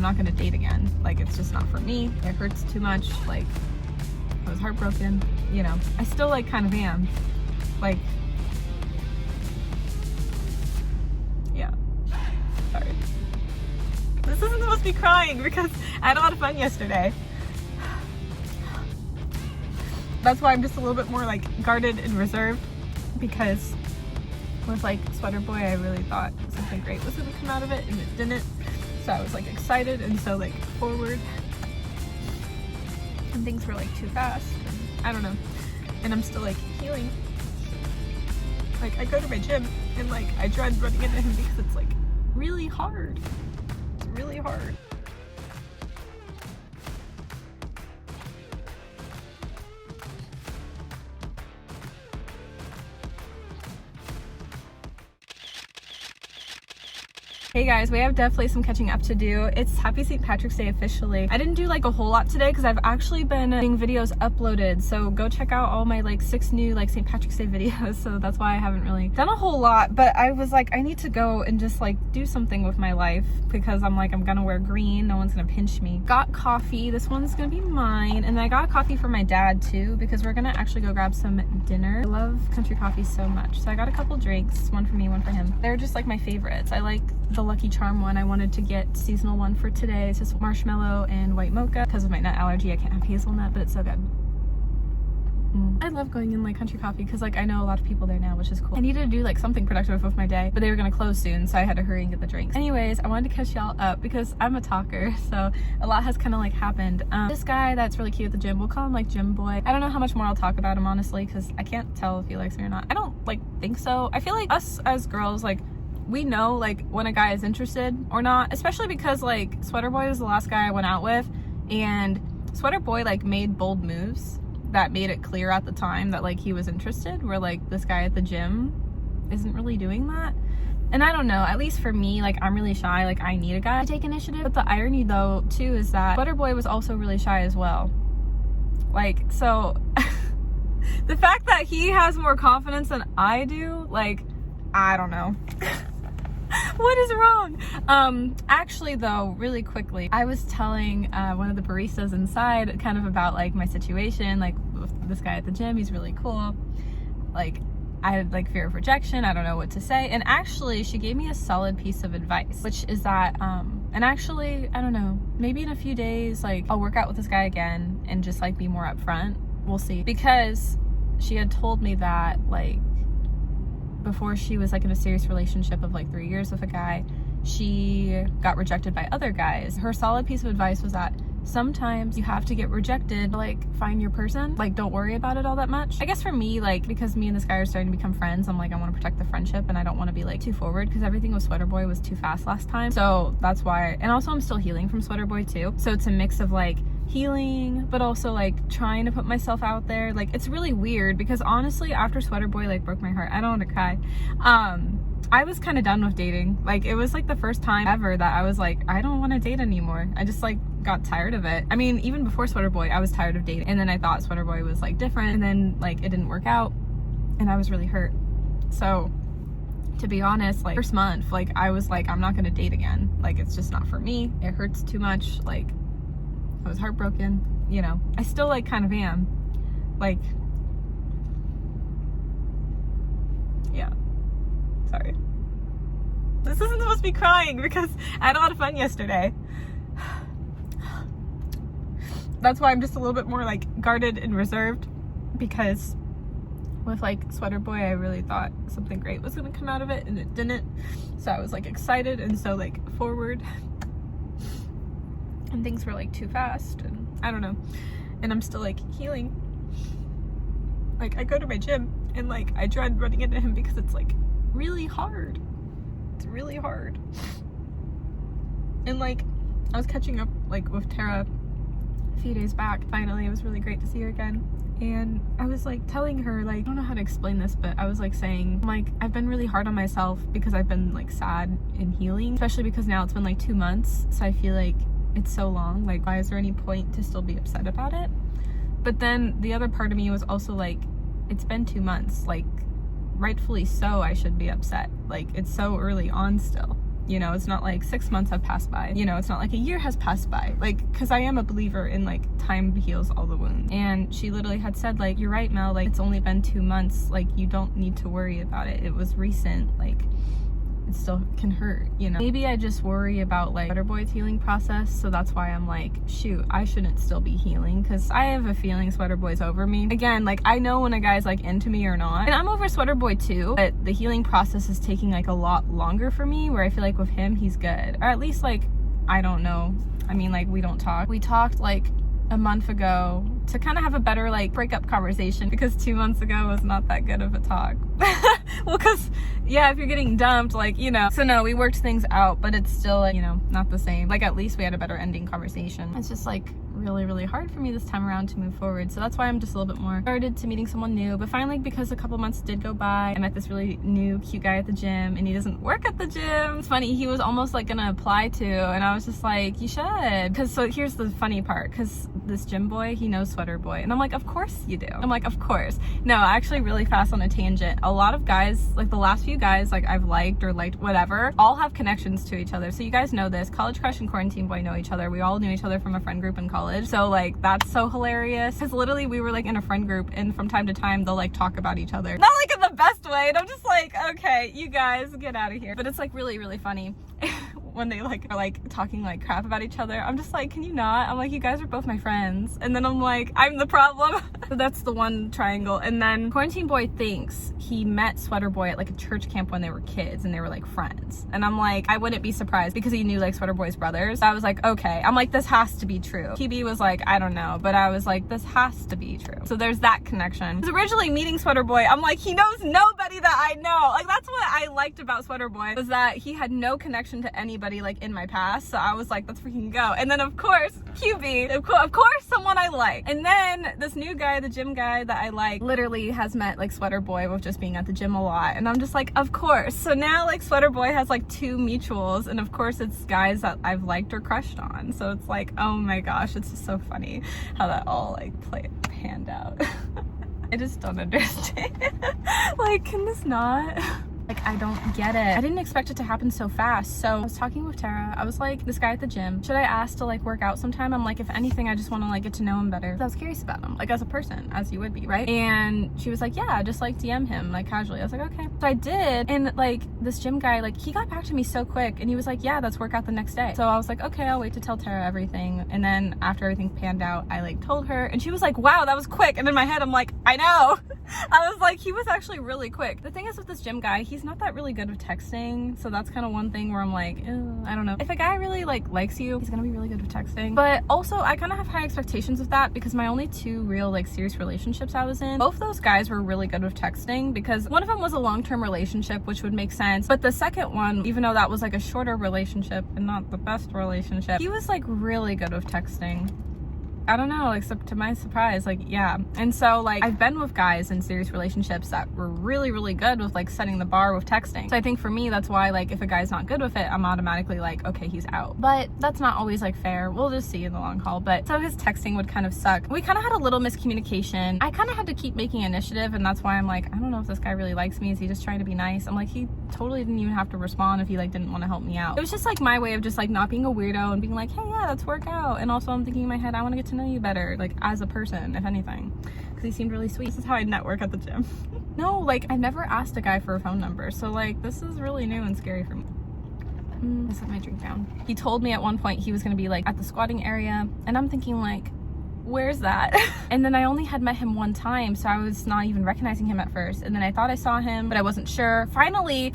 not gonna date again. Like, it's just not for me. It hurts too much. Like, I was heartbroken, you know. I still like kind of am. Like, yeah, sorry. This isn't supposed to be crying because I had a lot of fun yesterday. That's why I'm just a little bit more like guarded and reserved, because with like Sweater Boy, I really thought something great was gonna come out of it, and it didn't. So I was like excited and so like forward, and things were like too fast. And I don't know, and I'm still like healing. Like, I go to my gym and like I dread running into him because it's like really hard. It's really hard. Hey guys, we have definitely some catching up to do. It's Happy St. Patrick's Day officially. I didn't do like a whole lot today because I've actually been getting videos uploaded. So go check out all my like 6 new like St. Patrick's Day videos. So that's why I haven't really done a whole lot, but I was like, I need to go and just like do something with my life because I'm like, I'm gonna wear green. No one's gonna pinch me. Got coffee. This one's gonna be mine. And then I got coffee for my dad too because we're gonna actually go grab some dinner. I love country coffee so much. So I got a couple drinks, one for me, one for him. They're just like my favorites. I like the Lucky Charm one. I wanted to get seasonal one for today. It's just marshmallow and white mocha. Because of my nut allergy, I can't have hazelnut, but it's so good. I love going in like country coffee because like I know a lot of people there now, which is cool. I needed to do like something productive with my day, but they were gonna close soon, so I had to hurry and get the drinks. Anyways, I wanted to catch y'all up because I'm a talker, so a lot has kind of like happened. This guy that's really cute at the gym, we'll call him like Gym Boy. I don't know how much more I'll talk about him honestly because I can't tell if he likes me or not. I don't like think so. I feel like us as girls, like, we know like when a guy is interested or not, especially because like Sweater Boy was the last guy I went out with, and Sweater Boy like made bold moves that made it clear at the time that like he was interested, where like this guy at the gym isn't really doing that. And I don't know, at least for me, like I'm really shy, like I need a guy to take initiative. But the irony though too is that Sweater Boy was also really shy as well. Like, so the fact that he has more confidence than I do, like, I don't know. What is wrong? Actually though, really quickly, I was telling one of the baristas inside kind of about like my situation, like with this guy at the gym. He's really cool. Like, I had like fear of rejection. I don't know what to say. And actually she gave me a solid piece of advice, which is that, and actually, I don't know, maybe in a few days, like I'll work out with this guy again and just like be more upfront. We'll see. Because she had told me that like, before she was like in a serious relationship of like 3 years with a guy, she got rejected by other guys. Her solid piece of advice was that sometimes you have to get rejected to like find your person. Like, don't worry about it all that much. I guess for me, like, because me and this guy are starting to become friends, I'm like, I want to protect the friendship and I don't want to be like too forward because everything with Sweater Boy was too fast last time. So that's why. And also I'm still healing from Sweater Boy too. So it's a mix of like healing but also like trying to put myself out there. Like, it's really weird because honestly after Sweater Boy like broke my heart, I don't want to cry, I was kind of done with dating. Like, it was like the first time ever that I was like, I don't want to date anymore. I just like got tired of it. I mean, even before Sweater Boy I was tired of dating, and then I thought Sweater Boy was like different, and then like it didn't work out and I was really hurt. So to be honest, like first month, like I was like, I'm not gonna date again. Like, it's just not for me. It hurts too much. Like, I was heartbroken, you know. I still like kind of am. Like, yeah, sorry. This isn't supposed to be crying because I had a lot of fun yesterday. That's why I'm just a little bit more like guarded and reserved, because with like Sweater Boy, I really thought something great was gonna come out of it, and it didn't. So I was like excited and so like forward, and things were like too fast, and I don't know, and I'm still like healing. Like, I go to my gym and like I dread running into him because it's like really hard. It's really hard. And like I was catching up like with Tara a few days back. Finally, it was really great to see her again. And I was like telling her, like, I don't know how to explain this, but I was like saying, like, I've been really hard on myself because I've been like sad and healing, especially because now it's been like 2 months. So I feel like it's so long. Like, why is there any point to still be upset about it? But then the other part of me was also like, it's been 2 months. Like, rightfully so, I should be upset. Like, it's so early on still. You know, it's not like 6 months have passed by. You know, it's not like a year has passed by. Like, because I am a believer in like time heals all the wounds. And she literally had said like, you're right, Mel, like it's only been 2 months. Like you don't need to worry about it. It was recent. Like it still can hurt, you know. Maybe I just worry about like Sweater Boy's healing process, so that's why I'm like, shoot, I shouldn't still be healing, because I have a feeling Sweater Boy's over me. Again, like I know when a guy's like into me or not, and I'm over Sweater Boy too, but the healing process is taking like a lot longer for me, where I feel like with him he's good, or at least like, I don't know, I mean like we don't talk. We talked like a month ago to kind of have a better like breakup conversation, because 2 months ago was not that good of a talk. Well, because yeah, if you're getting dumped, like, you know, so no, we worked things out, but it's still like, you know, not the same. Like at least we had a better ending conversation. It's just like really hard for me this time around to move forward, so that's why I'm just a little bit more started to meeting someone new. But finally, because a couple months did go by, I met this really new cute guy at the gym, and he doesn't work at the gym. It's funny, he was almost like gonna apply to, and I was just like, you should, because so here's the funny part, because this gym boy, he knows Sweater Boy, and I'm like, of course you do. I'm like, of course. No, actually, really fast on a tangent, a lot of guys, like the last few guys like I've liked or liked whatever, all have connections to each other. So you guys know this, College Crush and Quarantine Boy know each other. We all knew each other from a friend group in college, so like that's so hilarious, because literally we were like in a friend group, and from time to time they'll like talk about each other, not like in the best way, and I'm just like, okay, you guys get out of here. But it's like really funny when they like are like talking like crap about each other. I'm just like, can you not? I'm like, you guys are both my friends, and then I'm like, I'm the problem. So that's the one triangle. And then Quarantine Boy thinks he met Sweater Boy at like a church camp when they were kids, and they were like friends, and I'm like, I wouldn't be surprised, because he knew like Sweater Boy's brothers. I was like, okay, I'm like, this has to be true. PB was like, I don't know, but I was like, this has to be true. So there's that connection. Because originally meeting Sweater Boy, I'm like, he knows nobody that I know. Like that's what I liked about Sweater Boy, was that he had no connection to anybody like in my past. So I was like, let's freaking go. And then of course QB, of course someone I like. And then this new guy, the gym guy that I like, literally has met like Sweater Boy with just being at the gym a lot, and I'm just like, of course. So now like Sweater Boy has like 2 mutuals, and of course it's guys that I've liked or crushed on. So it's like, oh my gosh, it's just so funny how that all like panned out. I just don't understand. Like, can this not? Like, I don't get it. I didn't expect it to happen so fast. So I was talking with Tara. I was like, this guy at the gym, should I ask to like work out sometime? I'm like, if anything, I just want to like get to know him better. I was curious about him, like as a person, as you would be, right? And she was like, yeah, just like DM him like casually. I was like, okay. So I did, and like this gym guy, like he got back to me so quick, and he was like, yeah, let's work out the next day. So I was like, okay, I'll wait to tell Tara everything. And then after everything panned out, I like told her, and she was like, wow, that was quick. And in my head, I'm like, I know. I was like, he was actually really quick. The thing is with this gym guy, he's not that really good with texting, so that's kind of one thing where I'm like, I don't know. If a guy really like likes you, he's gonna be really good with texting. But also I kind of have high expectations of that, because my only 2 real like serious relationships I was in, both those guys were really good with texting, because one of them was a long-term relationship, which would make sense, but the second one, even though that was like a shorter relationship and not the best relationship, he was like really good with texting. I don't know, like, to my surprise, like, yeah. And so, like, I've been with guys in serious relationships that were really good with, like, setting the bar with texting. So I think for me, that's why, like, if a guy's not good with it, I'm automatically like, okay, he's out. But that's not always, like, fair. We'll just see in the long haul. But so his texting would kind of suck. We kind of had a little miscommunication. I kind of had to keep making initiative, and that's why I'm like, I don't know if this guy really likes me. Is he just trying to be nice? I'm like, he totally didn't even have to respond if he, like, didn't want to help me out. It was just, like, my way of just, like, not being a weirdo and being like, hey, yeah, let's work out. And also I'm thinking in my head, I want to get to know you better, like as a person, if anything, because he seemed really sweet. This is how I network at the gym. No, like I've never asked a guy for a phone number, so like this is really new and scary for me. I set my drink down. He told me at one point he was gonna be like at the squatting area, and I'm thinking like, where's that? And then I only had met him one time, so I was not even recognizing him at first, and then I thought I saw him, but I wasn't sure. Finally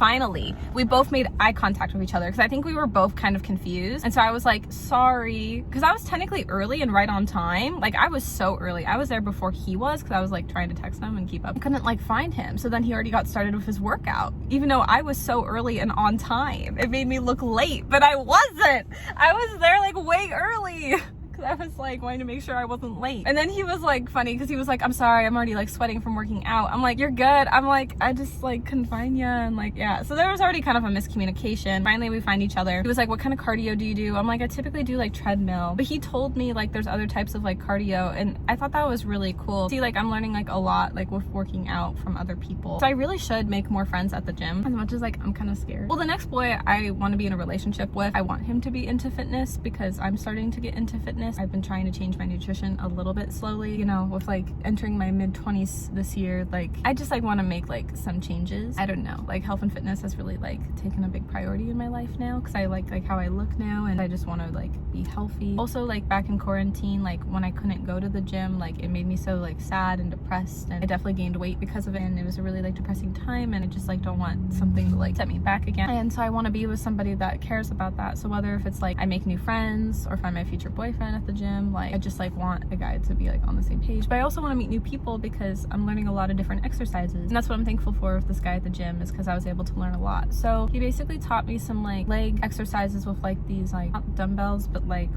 we both made eye contact with each other, because I think we were both kind of confused, and so I was like, sorry, because I was technically early and right on time. Like I was so early, I was there before he was, because I was like trying to text him and keep up. I couldn't like find him, so then he already got started with his workout, even though I was so early and on time. It made me look late, but I wasn't. I was there like way early. because I was like wanting to make sure I wasn't late. And then he was like funny because he was like, I'm sorry, I'm already like sweating from working out. I'm like, you're good. I'm like, I just like couldn't find you. And like, yeah. So there was already kind of a miscommunication. Finally, we find each other. He was like, what kind of cardio do you do? I'm like, I typically do like treadmill. But he told me like there's other types of like cardio. And I thought that was really cool. See, like I'm learning like a lot like with working out from other people. So I really should make more friends at the gym, as much as like I'm kind of scared. Well, the next boy I want to be in a relationship with, I want him to be into fitness because I'm starting to get into fitness. I've been trying to change my nutrition a little bit slowly, you know, with like entering my mid-20s this year. Like I just like want to make like some changes. I don't know, like health and fitness has really like taken a big priority in my life now because I like how I look now, and I just want to like be healthy. Also, like back in quarantine, like when I couldn't go to the gym, like it made me so like sad and depressed, and I definitely gained weight because of it, and it was a really like depressing time, and I just like don't want something to like set me back again. And so I want to be with somebody that cares about that. So whether if it's like I make new friends or find my future boyfriend at the gym, like I just like want a guy to be like on the same page. But I also want to meet new people because I'm learning a lot of different exercises, and that's what I'm thankful for with this guy at the gym, is because I was able to learn a lot. So he basically taught me some like leg exercises with like these like not dumbbells, but like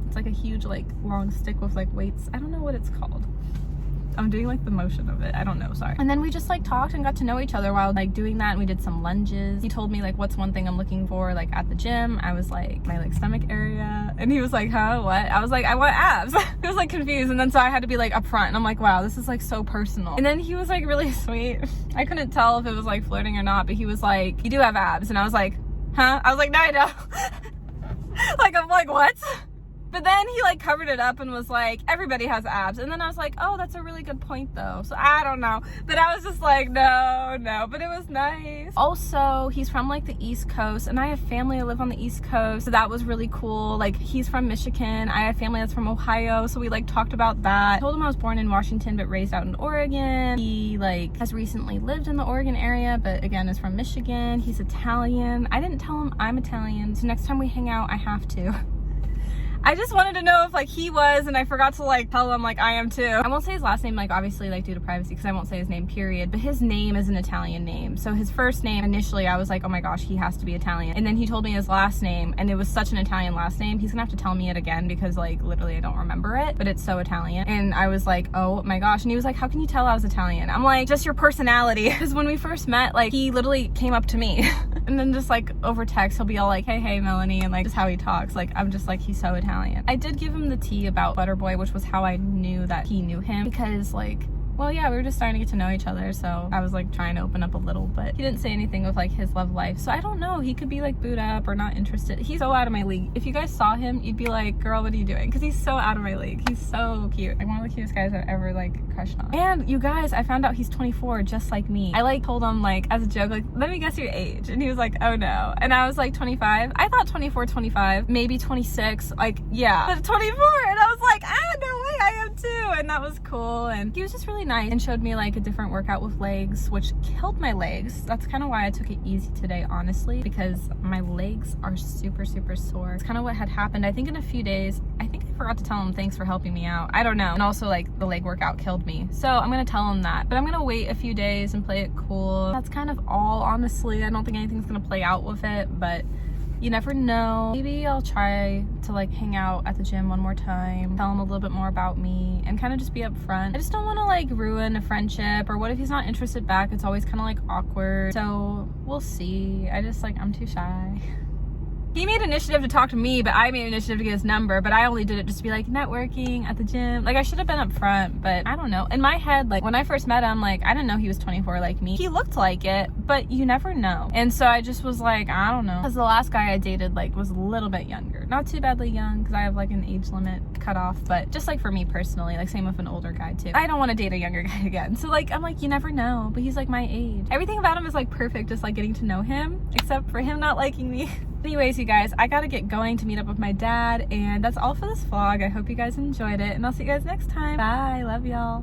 it's like a huge like long stick with like weights. I don't know what it's called. I'm doing like the motion of it. I don't know, sorry. And then we just like talked and got to know each other while like doing that, and we did some lunges. He told me like what's one thing I'm looking for like at the gym. I was like my like stomach area, and he was like, huh, what? I was like, I want abs. He was like confused, and then so I had to be like upfront, and I'm like, wow, this is like so personal. And then he was like really sweet. I couldn't tell if it was like flirting or not, but he was like, you do have abs. And I was like, huh? I was like, no, I don't. Like I'm like, what? But then he like covered it up and was like, everybody has abs. And then I was like, oh, that's a really good point though. So I don't know. But I was just like, no. But it was nice. Also, he's from like the East Coast, and I have family that live on the East Coast. So that was really cool. Like he's from Michigan. I have family that's from Ohio. So we like talked about that. I told him I was born in Washington but raised out in Oregon. He like has recently lived in the Oregon area, but again is from Michigan. He's Italian. I didn't tell him I'm Italian. So next time we hang out, I have to. I just wanted to know if like he was, and I forgot to like tell him like I am too. I won't say his last name, like obviously like due to privacy, because I won't say his name period, but his name is an Italian name. So his first name, initially I was like, oh my gosh, he has to be Italian. And then he told me his last name, and it was such an Italian last name. He's gonna have to tell me it again because like literally I don't remember it, but it's so Italian. And I was like, oh my gosh. And he was like, how can you tell I was Italian? I'm like, just your personality. Because when we first met, like he literally came up to me and then just like over text he'll be all like, hey Melanie, and like just how he talks, like I'm just like, he's so Italian. I did give him the tea about Butterboy, which was how I knew that he knew him, because like, well, yeah, we were just starting to get to know each other, so I was like trying to open up a little, but he didn't say anything with like his love life. So I don't know, he could be like booed up or not interested. He's so out of my league. If you guys saw him, you'd be like, girl, what are you doing? Because he's so out of my league. He's so cute. Like one of the cutest guys I've ever like crushed on. And you guys, I found out he's 24, just like me. I like told him like as a joke, like, let me guess your age. And he was like, oh no. And I was like 25. I thought 24, 25, maybe 26. Like, yeah, but 24. And I was like, ah, no way, I am too. And that was cool. And he was just really nice and showed me like a different workout with legs, which killed my legs. That's kind of why I took it easy today, honestly, because my legs are super sore. It's kind of what had happened. I think in a few days, I think I forgot to tell him thanks for helping me out. I don't know. And also like the leg workout killed me. So I'm gonna tell him that, but I'm gonna wait a few days and play it cool. That's kind of all, honestly. I don't think anything's gonna play out with it, but you never know. Maybe I'll try to like hang out at the gym one more time, tell him a little bit more about me, and kind of just be upfront. I just don't want to like ruin a friendship, or what if he's not interested back? It's always kind of like awkward. So we'll see. I'm too shy. He made initiative to talk to me, but I made initiative to get his number, but I only did it just to be like networking at the gym. Like I should have been up front, but I don't know. In my head, like when I first met him, like I didn't know he was 24 like me. He looked like it, but you never know. And so I just was like, I don't know. Because the last guy I dated like was a little bit younger. Not too badly young, because I have like an age limit cut off, but just like for me personally, like same with an older guy too. I don't want to date a younger guy again. So like, I'm like, you never know, but he's like my age. Everything about him is like perfect, just like getting to know him, except for him not liking me. Anyways, you guys, I gotta get going to meet up with my dad, and that's all for this vlog. I hope you guys enjoyed it, and I'll see you guys next time. Bye, love y'all.